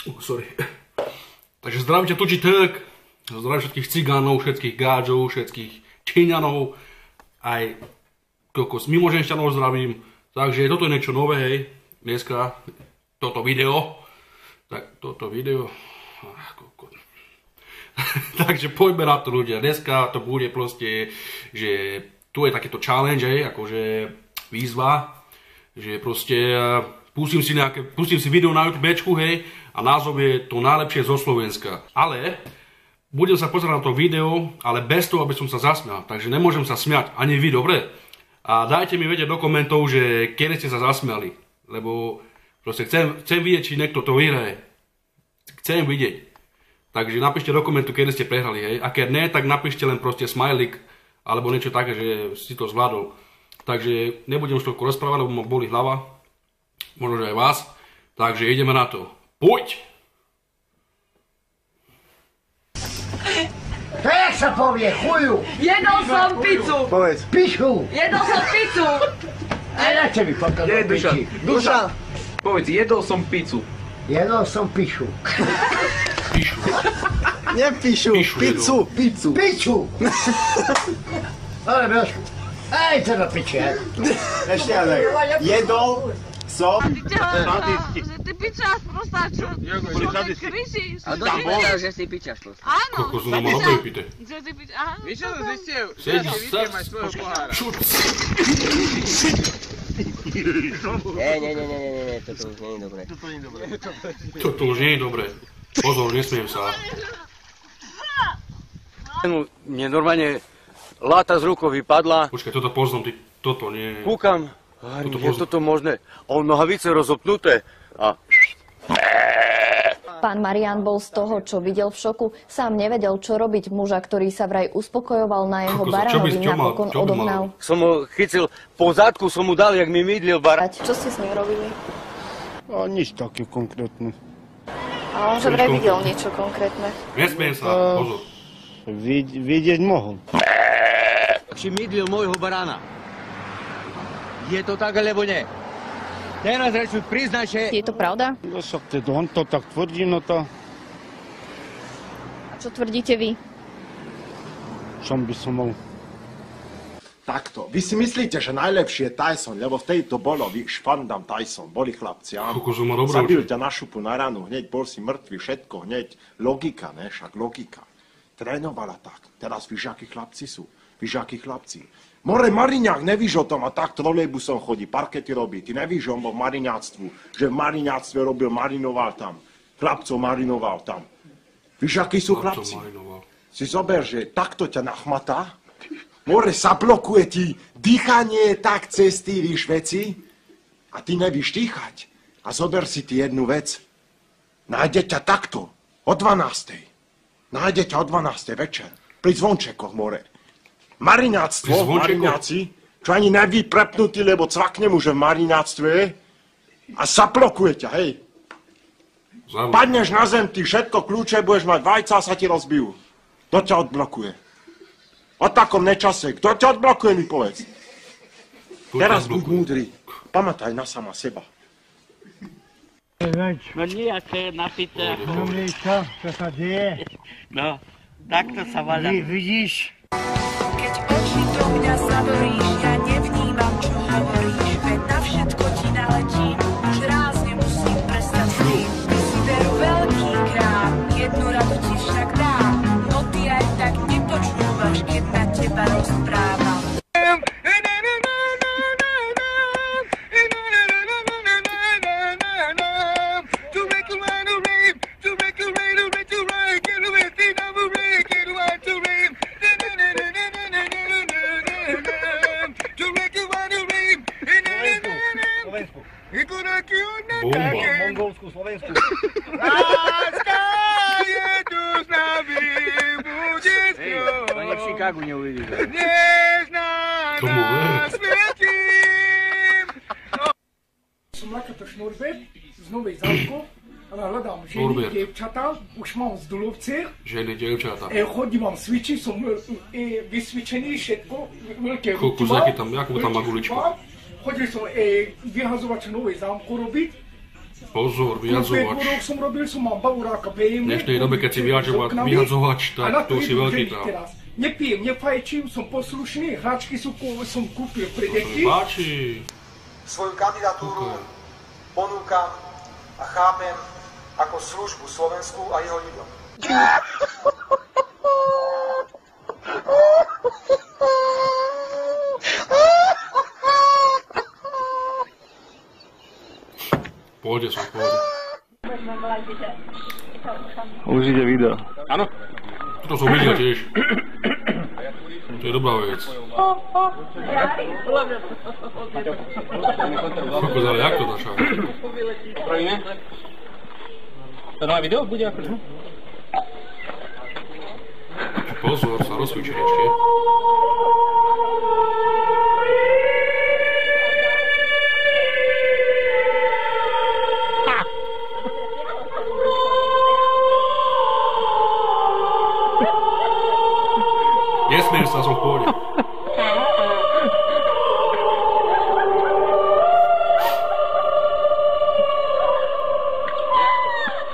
Sorry. Takže zdravím ťa tučí trk. Zdravím všetkých cigánov, všetkých gáčov, všetkých Číňanov. Aj kokos mimoženšťanov zdravím. Takže toto je niečo nové, hej. Dneska toto video. Tak toto video. Takže poďme na to, ľudia. Dneska to bude proste, že tu je takéto challenge, hej, akože výzva, že proste pustím si video na YouTubečku, hej, a názov je To najlepšie zo Slovenska. Ale budem sa pozerať na to video, ale bez toho, aby som sa zasmial. Takže nemôžem sa smiať, ani vy, dobre? A dajte mi vedieť do komentov, že kedy ste sa zasmiali. Lebo proste chcem vidieť, či niekto to vyhraje. Chcem vidieť. Takže napíšte do komentu, kedy ste prehrali, hej. A keď ne, tak napíšte len proste smajlik, alebo niečo také, že si to zvládol. Takže nebudem už toľko rozprávať, lebo ma boli hlava. Možno, že aj vás. Takže ideme na to. Poď! To jak sa povie, chuju? Jedol som pizzu! Povedz. Pišu. Jedol som pizzu! A na čo mi pokazal piči? Duša, povedz, jedol som pizzu. Jedol som pišu. Píšu. Nepíšu, pizzu. Pizzu. Piču! Ale Brošku, aj to na piči, hej. Ešte ale, jedol som... Že ty pičáš prostáču. Človek kričíš. A kto ti povedal, že si pičaš proste? Áno. Kokos, no ma dobre pýte. Že ty pičáš. Aha. Víš, čo som zistil? Sedí sa. Šup. Nie, toto už nie je dobré. Toto už nie je dobré. Pozor, nesmiem sa. Mne normálne láta z rukou vypadla. Počkaj, toto poznám, ty, toto nie... Kúkam, je toto možné. On nohavice rozopnuté a... Pán Marián bol z toho, čo videl v šoku. Sám nevedel, čo robiť. Muža, ktorý sa vraj uspokojoval na jeho baránovi, napokon odohnal. Som ho chytil po zadku, som mu dal, jak mi mydlil barán. Čo ste s ním robili? A nič také konkrétne. A on že vraj videl niečo konkrétne. Nesmiem sa, pozor. Vidieť mohol. Či mydlil môjho barána. Je to tak, alebo nie? Teraz rečuj, priznaj, že... Je to pravda? No však on to tak tvrdí, no to... A čo tvrdíte vy? Čom by som mal... Takto, vy si myslíte, že najlepší je Tyson, lebo vtedy to bolo, Švandam Tyson, boli chlapci, áno. Zabil ťa na šupu, na ranu, hneď bol si mŕtvy, všetko, hneď. Logika, ne, však logika. Trénovala tak, teraz víš, akí chlapci sú, víš, akí chlapci. More Mariňák, nevíš o tom, a tak trolejbusom chodí, parkety robí, ty nevíš, on bol v mariňáctvu, že v mariňáctve robil, marinoval tam, chlapcov marinoval tam. Víš, akí sú chlapci? Si zober, že takto ťa nachmatá, more zablokuje ti dýchanie tak cez ty, víš, veci, a ty nevíš dýchať. A zober si ty jednu vec, nájde ťa takto, o 12. Nájde ťa o 12. večer, pri zvončekoch, more. Mariňáctvo, mariňáci, čo ani neví prepnutý, lebo cvakne mu, že v mariňáctve je, a zablokuje ťa, hej. Padneš na zem, ty všetko kľúče, budeš mať vajca a sa ti rozbijú. Kto ťa odblokuje? O takom nečase, kto ťa odblokuje, mi povedz. Teraz buď múdry, pamätaj na sama seba. No nejaké napité. No vieš čo sa deje? No, takto sa valá. Vidíš? Keď oči do mňa zaboríš, ja nevnímam, čo hovoríš. Veď na všetko ti naletím, už rázne musím prestať s tým. Ty si veru veľký krám, jednu radu ti však dám. No ty aj tak nepočúvaš, keď na teba rozprávam. Mongolsku, Slovensku. Láska je tu s nami, bude s ňou. To v Chicagu neuvidíš. Nežná nás svietím. Som Lakato Šnorbert z Novej Zámku. Hľadám ženy, dievčatá, už mám z Dulovce. Ženy, dievčatá. Chodím vám cvičiť, som vysvičený, všetko, veľké ruky mám. Jakú tam maguličku? Chodil som vyhazovač Novej Zámku robiť. Pozor, vyhadzovač. 5 rokov som robil, som mal bavoráka BMW. V dnešnej dobe, keď si vyhadzovač, tak to si veľký tam. Nepijem, nefajčím, som poslušný, hračky som kúpil pre deti. Svoju kandidatúru ponúkam a chápem ako službu Slovensku a jeho ľuďom. Pôjde som, pôjde. Už ide video. Áno. Toto som videl tiež. To je dobrá vec. Kokos, ale jak to dáš? Pravíme? To nové video bude akože? Pozor, sa rozcvičili ešte. Nesmiem sa, som v pohode.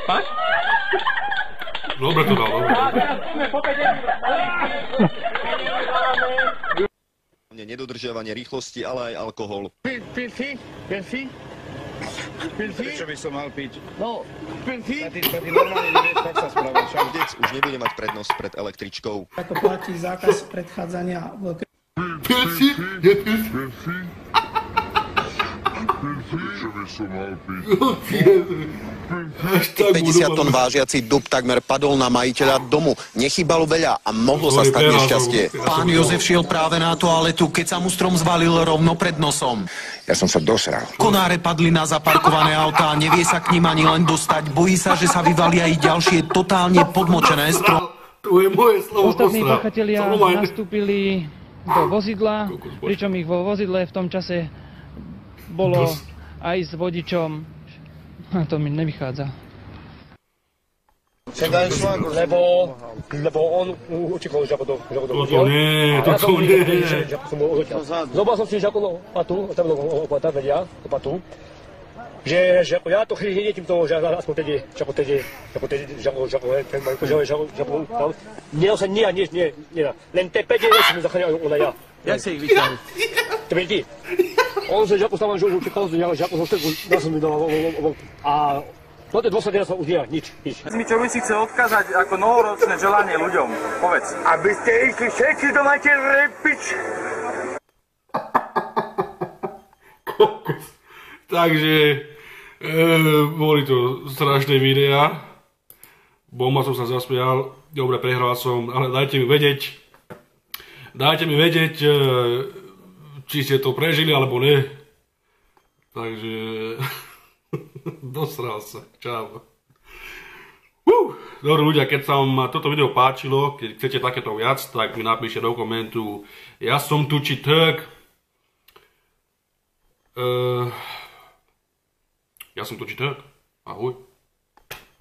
Fakt? Dobre to dal, dobre. Nedodržiavanie rýchlosti, ale aj alkohol. Pil si? Prečo by som mal piť? No, ty normálne nevieš, tak sa správať. Šaudec už nebude mať prednosť pred električkou. Ako platí zákaz predchádzania v... Pil si? Nepil si? Prečo by som mal piť? 50 tón vážiaci dub takmer padol na majiteľa domu. Nechýbalo veľa a mohlo sa stať nešťastie. Pán Jozef šiel práve na toaletu, keď sa mu strom zvalil rovno pred nosom. Ja som sa dosral. Konáre padli na zaparkované autá, nevie sa k nim ani len dostať. Bojí sa, že sa vyvalia i ďalšie totálne podmočené strom. To je moje slovo. Ostatní pachatelia nastúpili do vozidla, pričom ich vo vozidle v tom čase bolo aj s vodičom. A to mi nevychádza. Lebo on učíkol žabodu. Toto nie. Zobal som si žabodu patu, tam opata vedia, patu, že ja to chytím toho, že aspoň tedy, nedal sa nie, len tie 5 som mi zachránil ona ja. Jak si ich vyťahli? To boli ty. On sa žabu stávam, že učíkal, žabu som steku, dal som mi do... A to tie dôsledne sa už nie, nič. Čo by si chcel odkázať ako novoročné želanie ľuďom? Povedz. Aby ste išli všetci do Mater repič. Takže boli to strašné videá. Bomba som sa zasmial, dobre prehral som, ale dajte mi vedieť, či ste to prežili alebo ne. Takže dosral sa. Čau. Dobre ľudia, keď sa vám toto video páčilo, keď chcete takéto viac, tak mi napíšte do komentu. Ja som tu či tak. Ja som tu či tak. Ahoj.